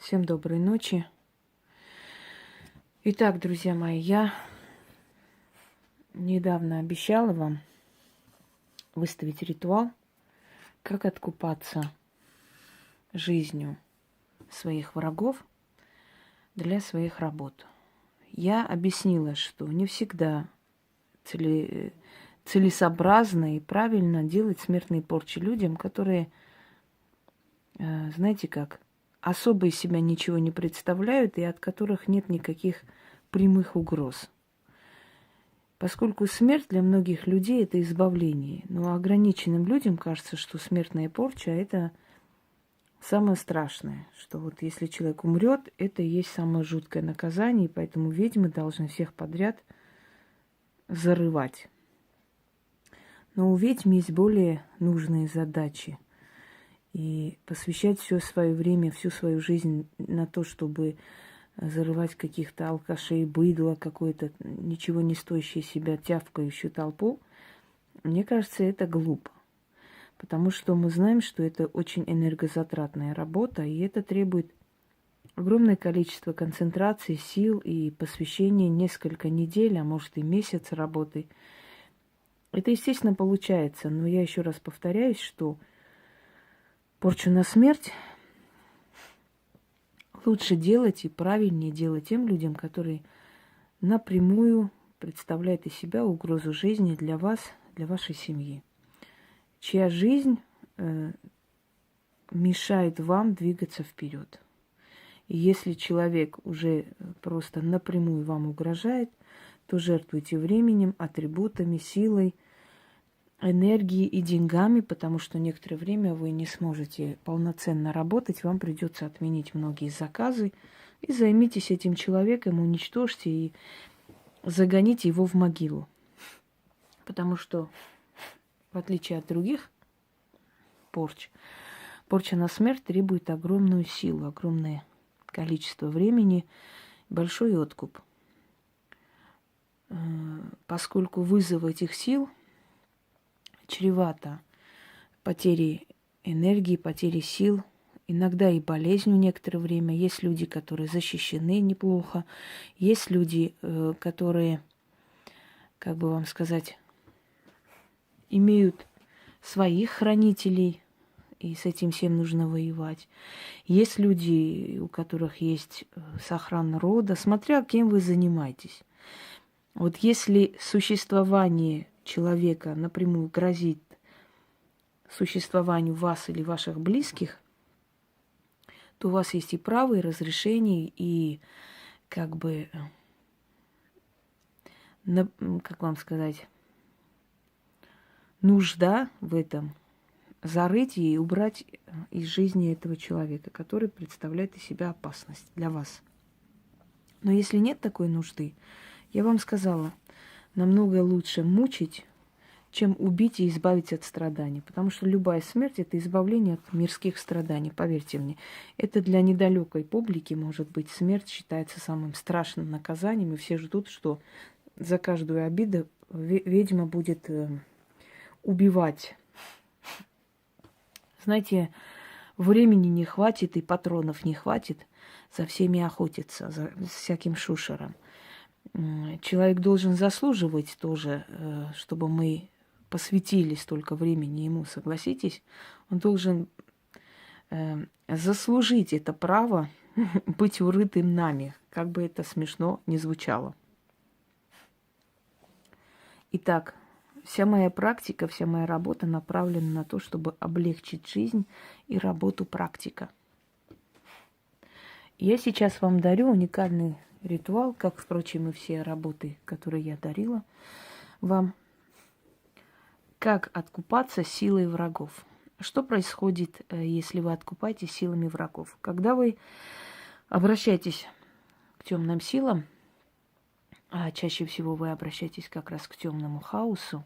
Всем доброй ночи. Итак, друзья мои, я недавно обещала вам выставить ритуал, как откупаться жизнью своих врагов для своих работ. Я объяснила, что не всегда целесообразно и правильно делать смертные порчи людям, которые, знаете как, особо из себя ничего не представляют и от которых нет никаких прямых угроз. Поскольку смерть для многих людей – это избавление. Но ограниченным людям кажется, что смертная порча – это самое страшное. Что вот если человек умрет, это и есть самое жуткое наказание, и поэтому ведьмы должны всех подряд зарывать. Но у ведьм есть более нужные задачи. И посвящать все свое время, всю свою жизнь на то, чтобы зарывать каких-то алкашей, быдло, какое-то ничего не стоящее себя тявкающую толпу, мне кажется, это глупо. Потому что мы знаем, что это очень энергозатратная работа, и это требует огромное количество концентрации, сил и посвящения несколько недель, а может и месяц работы. Это, естественно, получается, но я еще раз повторяюсь, что порчу на смерть лучше делать и правильнее делать тем людям, которые напрямую представляют из себя угрозу жизни для вас, для вашей семьи, чья жизнь мешает вам двигаться вперед. И если человек уже просто напрямую вам угрожает, то жертвуйте временем, атрибутами, силой, энергией и деньгами, потому что некоторое время вы не сможете полноценно работать, вам придется отменить многие заказы, и займитесь этим человеком, уничтожьте и загоните его в могилу. Потому что, в отличие от других порч, порча на смерть требует огромную силу, огромное количество времени, большой откуп. Поскольку вызов этих сил чревато потерей энергии, потерей сил, иногда и болезнью некоторое время. Есть люди, которые защищены неплохо, есть люди, которые, как бы вам сказать, имеют своих хранителей, и с этим всем нужно воевать. Есть люди, у которых есть сохрана рода, смотря кем вы занимаетесь. Вот если существование человека напрямую грозит существованию вас или ваших близких, то у вас есть и право, и разрешение, и как бы, как вам сказать, нужда в этом зарыть и убрать из жизни этого человека, который представляет из себя опасность для вас. Но если нет такой нужды, я вам сказала, намного лучше мучить, чем убить и избавить от страданий. Потому что любая смерть – это избавление от мирских страданий, поверьте мне. Это для недалекой публики, может быть, смерть считается самым страшным наказанием, и все ждут, что за каждую обиду ведьма будет убивать. Знаете, времени не хватит и патронов не хватит за всеми охотиться, за всяким шушером. Человек должен заслуживать тоже, чтобы мы посвятили столько времени ему, согласитесь? Он должен заслужить это право быть урытым нами, как бы это смешно ни звучало. Итак, вся моя практика, вся моя работа направлена на то, чтобы облегчить жизнь и работу практика. Я сейчас вам дарю уникальный ритуал, как, впрочем, и все работы, которые я дарила вам. Как откупаться силой врагов. Что происходит, если вы откупаетесь силами врагов? Когда вы обращаетесь к темным силам, а чаще всего вы обращаетесь как раз к темному хаосу,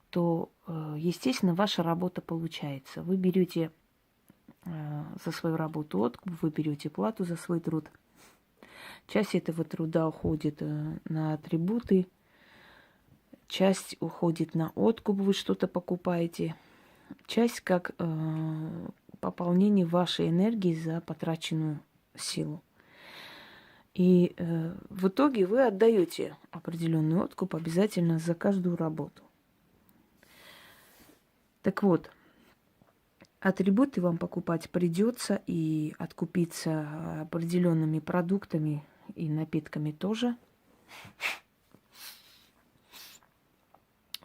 то, естественно, ваша работа получается. Вы берете за свою работу откуп, вы берете плату за свой труд. Часть этого труда уходит на атрибуты, часть уходит на откуп, вы что-то покупаете, часть как пополнение вашей энергии за потраченную силу. И в итоге вы отдаете определенный откуп обязательно за каждую работу. Так вот, атрибуты вам покупать придется, и откупиться определенными продуктами и напитками тоже,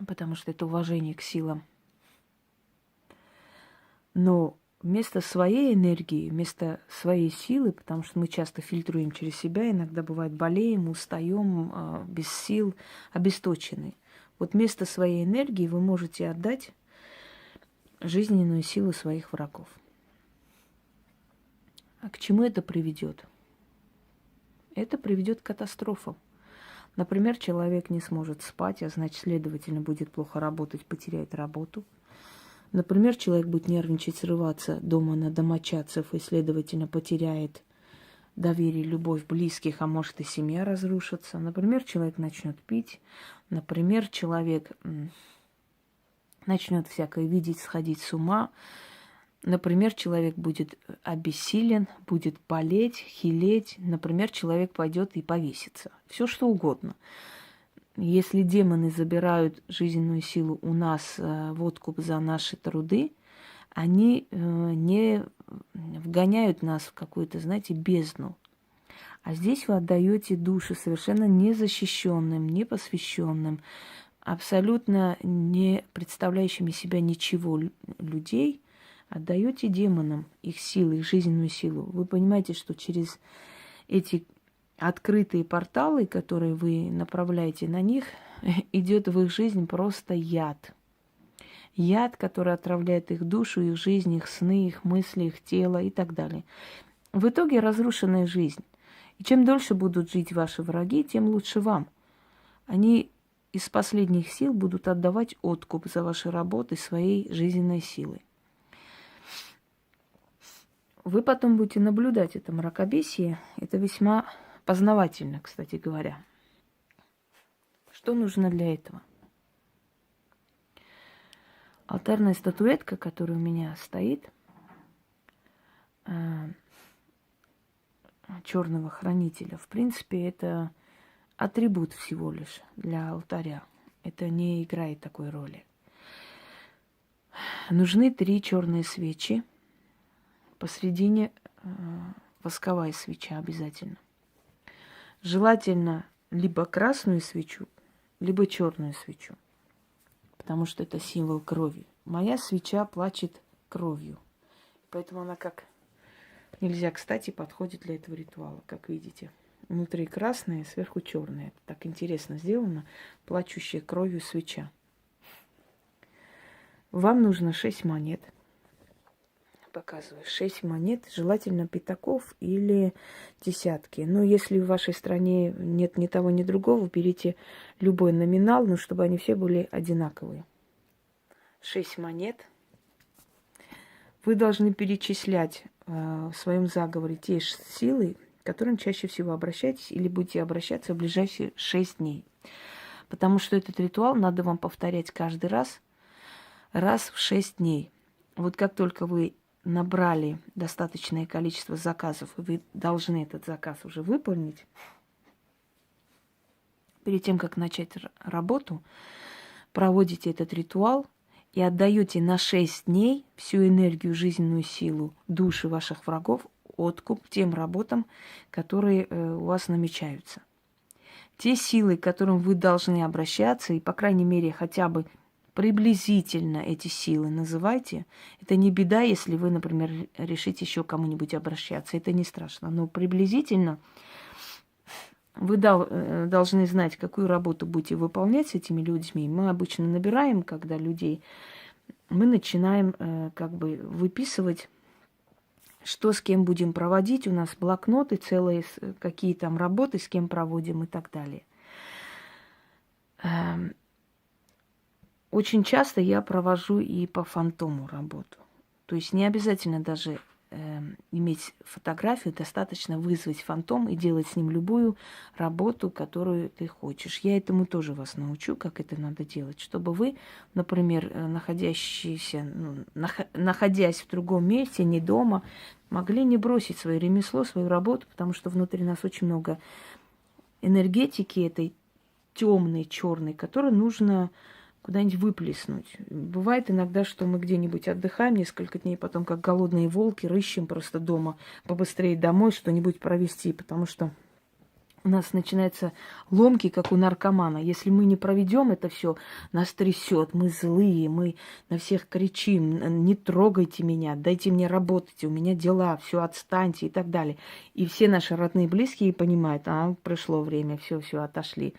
потому что это уважение к силам. Но вместо своей энергии, вместо своей силы, потому что мы часто фильтруем через себя, иногда бывает болеем, устаем, без сил, обесточены. Вот вместо своей энергии вы можете отдать жизненную силу своих врагов. А к чему это приведет? Это приведет к катастрофам. Например, человек не сможет спать, а значит, следовательно, будет плохо работать, потеряет работу. Например, человек будет нервничать, срываться дома на домочадцев и, следовательно, потеряет доверие, любовь близких, а может и семья разрушится. Например, человек начнет пить. Например, человек начнет всякое видеть, сходить с ума. Например, человек будет обессилен, будет болеть, хилеть. Например, человек пойдет и повесится. Все что угодно. Если демоны забирают жизненную силу у нас в откуп за наши труды, они не вгоняют нас в какую-то, знаете, бездну. А здесь вы отдаете души совершенно незащищенным, непосвященным, абсолютно не представляющими себя ничего людей, отдаете демонам их силы, их жизненную силу. Вы понимаете, что через эти открытые порталы, которые вы направляете на них, идет в их жизнь просто яд. Яд, который отравляет их душу, их жизнь, их сны, их мысли, их тело и так далее. В итоге разрушенная жизнь. И чем дольше будут жить ваши враги, тем лучше вам. Они из последних сил будут отдавать откуп за ваши работы своей жизненной силой. Вы потом будете наблюдать это мракобесие. Это весьма познавательно, кстати говоря. Что нужно для этого? Алтарная статуэтка, которая у меня стоит, черного хранителя, в принципе, это атрибут всего лишь для алтаря. Это не играет такой роли. Нужны 3 черные свечи. Посредине восковая свеча обязательно. Желательно либо красную свечу, либо черную свечу, потому что это символ крови. Моя свеча плачет кровью, поэтому она как нельзя кстати подходит для этого ритуала, как видите. Внутри красная, сверху черная. Так интересно сделано. Плачущая кровью свеча. Вам нужно 6 монет. Показываю. 6 монет, желательно пятаков или десятки. Но если в вашей стране нет ни того, ни другого, берите любой номинал, но чтобы они все были одинаковые. 6 монет. Вы должны перечислять в своем заговоре те силы, к которым чаще всего обращаетесь или будете обращаться в ближайшие 6 дней. Потому что этот ритуал надо вам повторять каждый раз в 6 дней. Вот как только вы набрали достаточное количество заказов, и вы должны этот заказ уже выполнить, перед тем, как начать работу, проводите этот ритуал и отдаете на 6 дней всю энергию, жизненную силу души ваших врагов, откуп тем работам, которые у вас намечаются. Те силы, к которым вы должны обращаться, и, по крайней мере, хотя бы приблизительно эти силы называйте. Это не беда, если вы, например, решите еще кому-нибудь обращаться. Это не страшно. Но приблизительно вы должны знать, какую работу будете выполнять с этими людьми. Мы обычно набираем, когда людей, мы начинаем как бы выписывать, что с кем будем проводить. У нас блокноты целые, какие там работы, с кем проводим и так далее. Очень часто я провожу и по фантому работу. То есть не обязательно даже иметь фотографию, достаточно вызвать фантом и делать с ним любую работу, которую ты хочешь. Я этому тоже вас научу, как это надо делать, чтобы вы, например, находясь в другом месте, не дома, могли не бросить свое ремесло, свою работу, потому что внутри нас очень много энергетики этой темной, черной, которую нужно куда-нибудь выплеснуть. Бывает иногда, что мы где-нибудь отдыхаем несколько дней, потом как голодные волки рыщем просто дома, побыстрее домой что-нибудь провести, потому что у нас начинаются ломки, как у наркомана. Если мы не проведем это все, нас трясет, мы злые, мы на всех кричим: не трогайте меня, дайте мне работать, у меня дела, все, отстаньте и так далее. И все наши родные и близкие понимают: пришло время, все, отошли.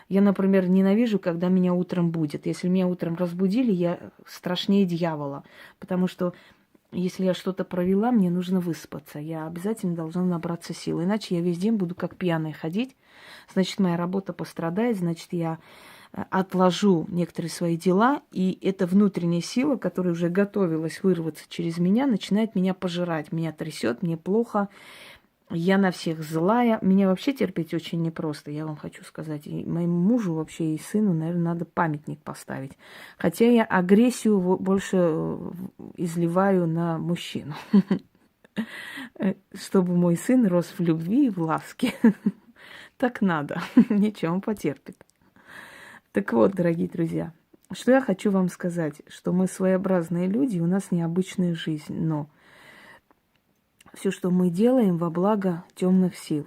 Я, например, ненавижу, когда меня утром будят. Если меня утром разбудили, я страшнее дьявола, потому что если я что-то провела, мне нужно выспаться. Я обязательно должна набраться сил. Иначе я весь день буду как пьяная ходить. Значит, моя работа пострадает. Значит, я отложу некоторые свои дела. И эта внутренняя сила, которая уже готовилась вырваться через меня, начинает меня пожирать. Меня трясет, мне плохо. Я на всех злая. Меня вообще терпеть очень непросто, я вам хочу сказать. И моему мужу вообще и сыну, наверное, надо памятник поставить. Хотя я агрессию больше изливаю на мужчину. Чтобы мой сын рос в любви и в ласке. Так надо. Ничего, он потерпит. Так вот, дорогие друзья, что я хочу вам сказать, что мы своеобразные люди, у нас необычная жизнь, но все, что мы делаем, во благо темных сил.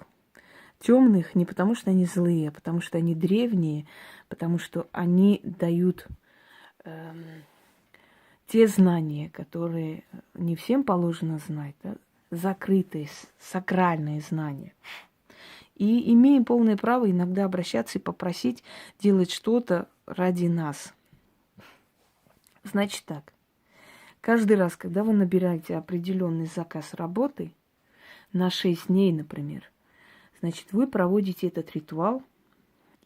Темных не потому, что они злые, а потому что они древние, потому что они дают те знания, которые не всем положено знать, да? Закрытые, сакральные знания. И имеем полное право иногда обращаться и попросить делать что-то ради нас. Значит так. Каждый раз, когда вы набираете определенный заказ работы, на 6 дней, например, значит, вы проводите этот ритуал,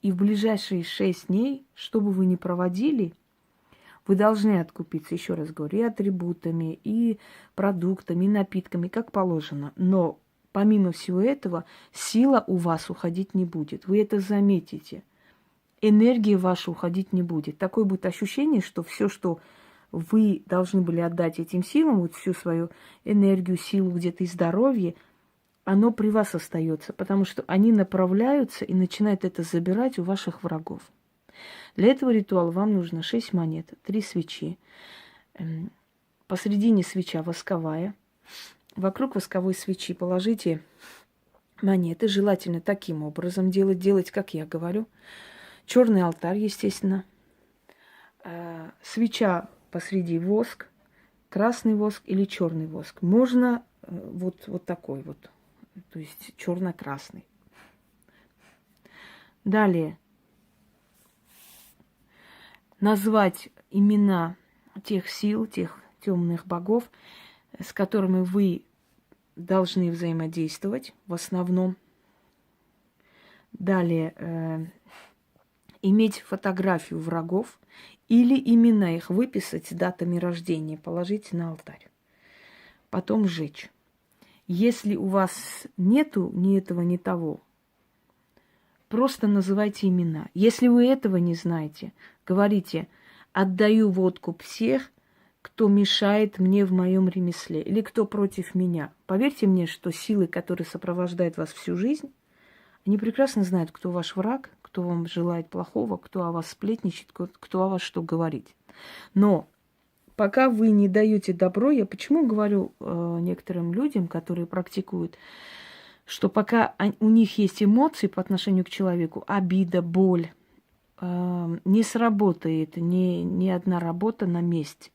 и в ближайшие 6 дней, что бы вы ни проводили, вы должны откупиться, еще раз говорю, и атрибутами, и продуктами, и напитками, как положено. Но помимо всего этого, сила у вас уходить не будет. Вы это заметите. Энергия ваша уходить не будет. Такое будет ощущение, что все, что вы должны были отдать этим силам, вот всю свою энергию, силу где-то и здоровье, оно при вас остается, потому что они направляются и начинают это забирать у ваших врагов. Для этого ритуала вам нужно 6 монет, 3 свечи. Посредине свеча восковая. Вокруг восковой свечи положите монеты. Желательно таким образом делать, как я говорю. Черный алтарь, естественно. Свеча посреди воск, красный воск или черный воск. Можно вот такой вот, то есть черно-красный. Далее назвать имена тех сил, тех темных богов, с которыми вы должны взаимодействовать в основном. Далее иметь фотографию врагов или имена их выписать с датами рождения, положить на алтарь. Потом сжечь. Если у вас нету ни этого, ни того, просто называйте имена. Если вы этого не знаете, говорите: отдаю в откуп всех, кто мешает мне в моем ремесле или кто против меня. Поверьте мне, что силы, которые сопровождают вас всю жизнь, они прекрасно знают, кто ваш враг, кто вам желает плохого, кто о вас сплетничает, кто о вас что говорит. Но пока вы не даете добро, я почему говорю некоторым людям, которые практикуют, что пока у них есть эмоции по отношению к человеку, обида, боль, не сработает ни одна работа на месте.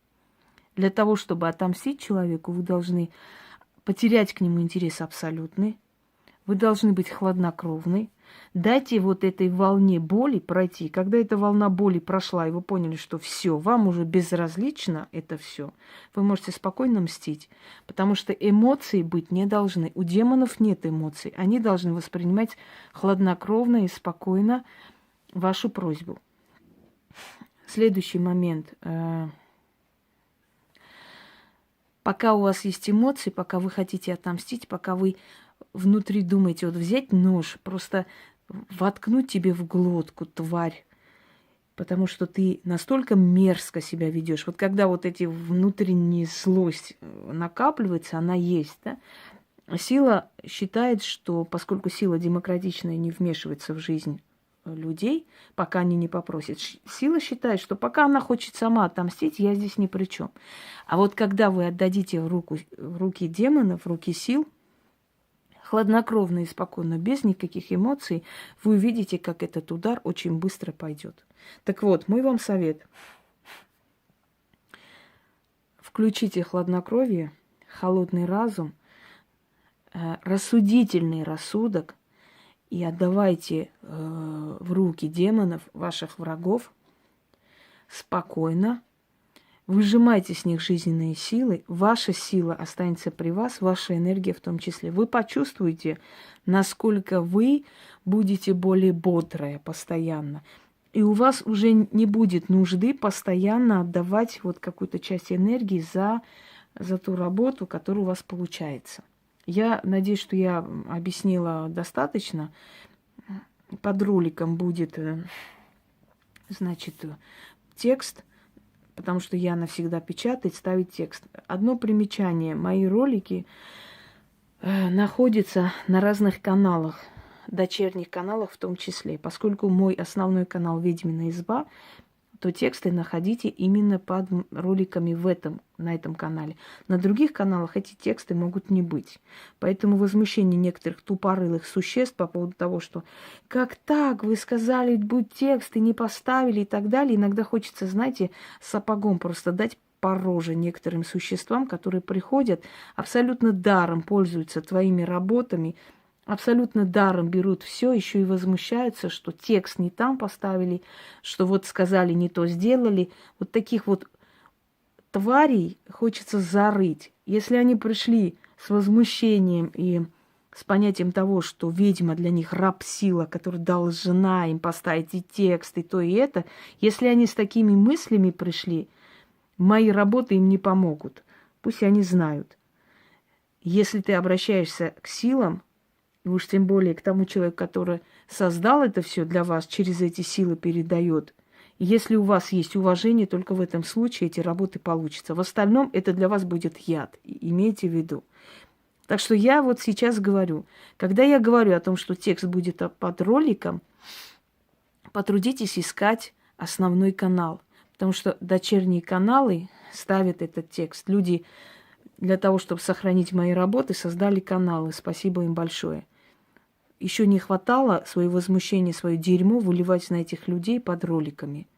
Для того, чтобы отомстить человеку, вы должны потерять к нему интерес абсолютный, вы должны быть хладнокровны. Дайте вот этой волне боли пройти. Когда эта волна боли прошла, и вы поняли, что все, вам уже безразлично это все, вы можете спокойно мстить, потому что эмоции быть не должны. У демонов нет эмоций. Они должны воспринимать хладнокровно и спокойно вашу просьбу. Следующий момент. Пока у вас есть эмоции, пока вы хотите отомстить, пока вы внутри думаете, вот взять нож, просто воткнуть тебе в глотку, тварь, потому что ты настолько мерзко себя ведешь. Вот когда вот эти внутренние злость накапливается, она есть, да? Сила считает, что поскольку сила демократичная не вмешивается в жизнь людей, пока они не попросят, сила считает, что пока она хочет сама отомстить, я здесь ни при чем. А вот когда вы отдадите в руки демонов, в руки сил, хладнокровно и спокойно, без никаких эмоций, вы увидите, как этот удар очень быстро пойдет. Так вот, мой вам совет. Включите хладнокровие, холодный разум, рассудительный рассудок и отдавайте в руки демонов, ваших врагов, спокойно, выжимайте с них жизненные силы, ваша сила останется при вас, ваша энергия в том числе. Вы почувствуете, насколько вы будете более бодрая постоянно. И у вас уже не будет нужды постоянно отдавать вот какую-то часть энергии за ту работу, которая у вас получается. Я надеюсь, что я объяснила достаточно. Под роликом будет, значит, текст, потому что я навсегда печатать, ставить текст. Одно примечание. Мои ролики находятся на разных каналах, дочерних каналах в том числе. Поскольку мой основной канал «Ведьмина изба», то тексты находите именно под роликами на этом канале. На других каналах эти тексты могут не быть. Поэтому возмущение некоторых тупорылых существ по поводу того, что «как так? Вы сказали, будет текст, и не поставили» и так далее. Иногда хочется, знаете, сапогом просто дать по роже некоторым существам, которые приходят, абсолютно даром пользуются твоими работами, абсолютно даром берут все, еще и возмущаются, что текст не там поставили, что вот сказали, не то сделали. Вот таких вот тварей хочется зарыть. Если они пришли с возмущением и с понятием того, что ведьма для них раб-сила, которая должна им поставить и текст, и то, и это, если они с такими мыслями пришли, мои работы им не помогут. Пусть они знают. Если ты обращаешься к силам, и уж тем более к тому человеку, который создал это все для вас, через эти силы передает. И если у вас есть уважение, только в этом случае эти работы получатся. В остальном это для вас будет яд. Имейте в виду. Так что я вот сейчас говорю. Когда я говорю о том, что текст будет под роликом, потрудитесь искать основной канал. Потому что дочерние каналы ставят этот текст. Люди для того, чтобы сохранить мои работы, создали каналы. Спасибо им большое. Еще не хватало свое возмущение, свое дерьмо выливать на этих людей под роликами.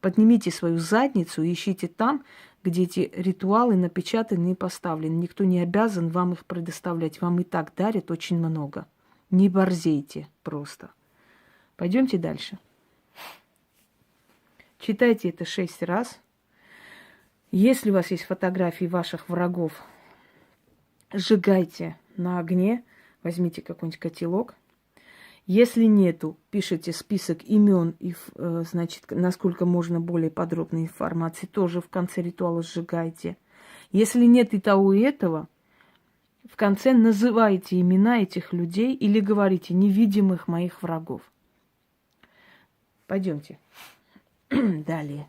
Поднимите свою задницу и ищите там, где эти ритуалы напечатаны и поставлены. Никто не обязан вам их предоставлять. Вам и так дарят очень много. Не борзейте просто. Пойдемте дальше. Читайте это 6 раз. Если у вас есть фотографии ваших врагов, сжигайте на огне. Возьмите какой-нибудь котелок. Если нету, пишите список имен и, значит, насколько можно более подробной информации, тоже в конце ритуала сжигайте. Если нет и того, и этого, в конце называйте имена этих людей или говорите невидимых моих врагов. Пойдемте. Далее.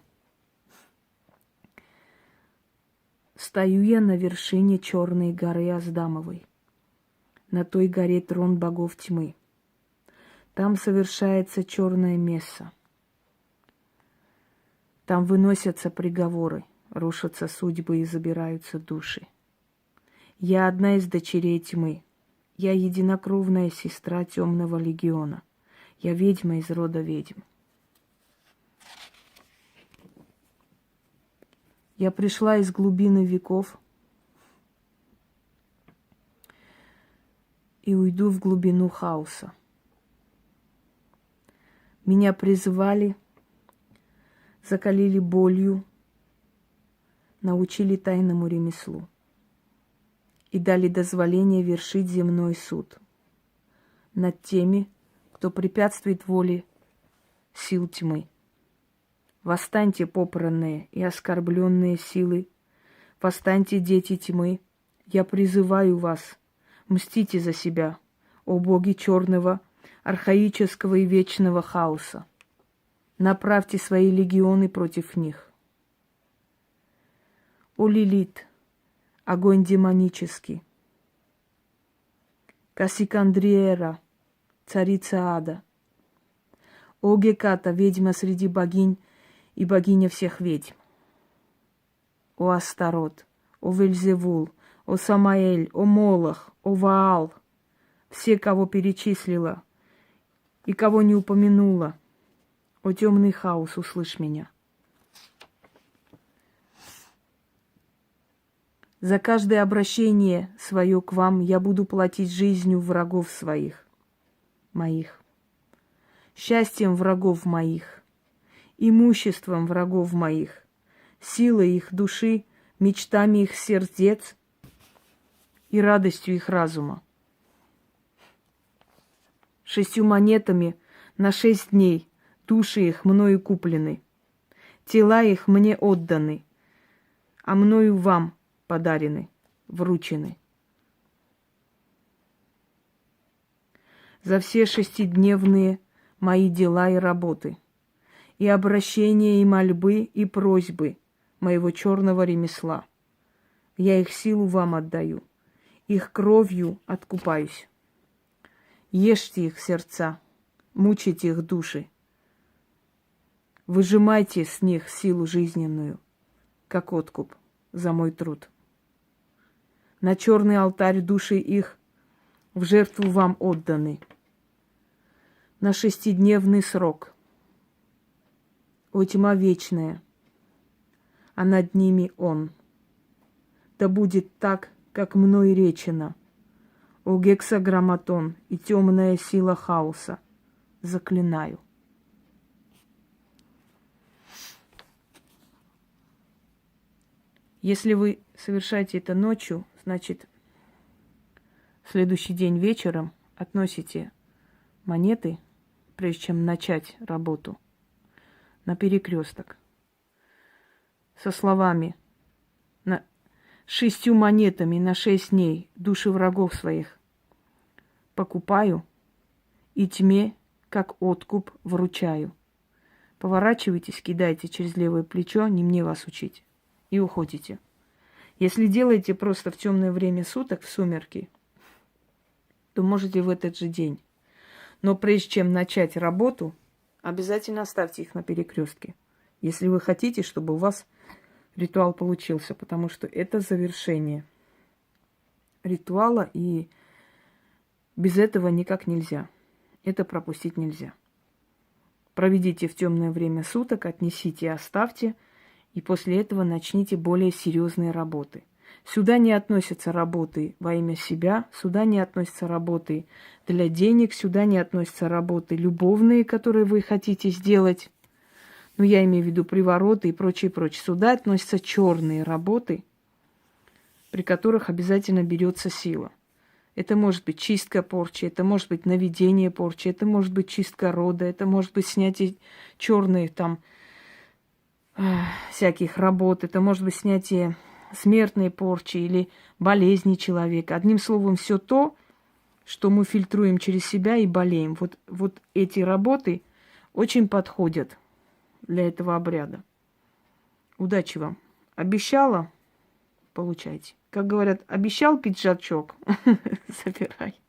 Стою я на вершине черной горы Аздамовой. На той горе трон богов тьмы. Там совершается черное месса. Там выносятся приговоры, рушатся судьбы и забираются души. Я одна из дочерей тьмы. Я единокровная сестра темного легиона. Я ведьма из рода ведьм. Я пришла из глубины веков и уйду в глубину хаоса. Меня призывали, закалили болью, научили тайному ремеслу и дали дозволение вершить земной суд над теми, кто препятствует воле сил тьмы. Восстаньте, попранные и оскорбленные силы, Восстаньте, дети тьмы, я призываю вас, мстите за себя, о боги черного, архаического и вечного хаоса. Направьте свои легионы против них. О Лилит, огонь демонический, Кассикандриера, царица ада, о Геката, ведьма среди богинь и богиня всех ведьм, о Астарот, о Вельзевул, о Самаэль, о Молох, о Ваал, все, кого перечислила и кого не упомянула, о темный хаос, услышь меня. За каждое обращение свое к вам я буду платить жизнью врагов своих, моих, счастьем врагов моих, имуществом врагов моих, силой их души, мечтами их сердец и радостью их разума. 6 монетами на 6 дней души их мною куплены, тела их мне отданы, а мною вам подарены, вручены. За все 6-дневные мои дела и работы, и обращения, и мольбы, и просьбы моего черного ремесла. Я их силу вам отдаю, их кровью откупаюсь. Ешьте их сердца, мучайте их души, выжимайте с них силу жизненную, как откуп за мой труд. На черный алтарь души их в жертву вам отданы на 6-дневный срок. О тьма вечная, а над ними он. Да будет так, как мной речено. О гексаграмматон и темная сила хаоса, заклинаю. Если вы совершаете это ночью, значит, в следующий день вечером относите монеты, прежде чем начать работу, на перекресток со словами: 6 монетами на 6 дней души врагов своих покупаю и тьме, как откуп, вручаю. Поворачивайтесь, кидайте через левое плечо, не мне вас учить, и уходите. Если делаете просто в темное время суток, в сумерки, то можете в этот же день. Но прежде чем начать работу, обязательно оставьте их на перекрестке, если вы хотите, чтобы у вас ритуал получился, потому что это завершение ритуала, и без этого никак нельзя. Это пропустить нельзя. Проведите в темное время суток, отнесите и оставьте, и после этого начните более серьезные работы. Сюда не относятся работы во имя себя, сюда не относятся работы для денег, сюда не относятся работы любовные, которые вы хотите сделать. Ну, я имею в виду привороты и прочее, прочее. Сюда относятся черные работы, при которых обязательно берется сила. Это может быть чистка порчи, это может быть наведение порчи, это может быть чистка рода, это может быть снятие черных там всяких работ, это может быть снятие смертной порчи или болезни человека. Одним словом, все то, что мы фильтруем через себя и болеем. Вот эти работы очень подходят для этого обряда. Удачи вам. Обещала? Получайте. Как говорят, обещал пиджачок? Забирай.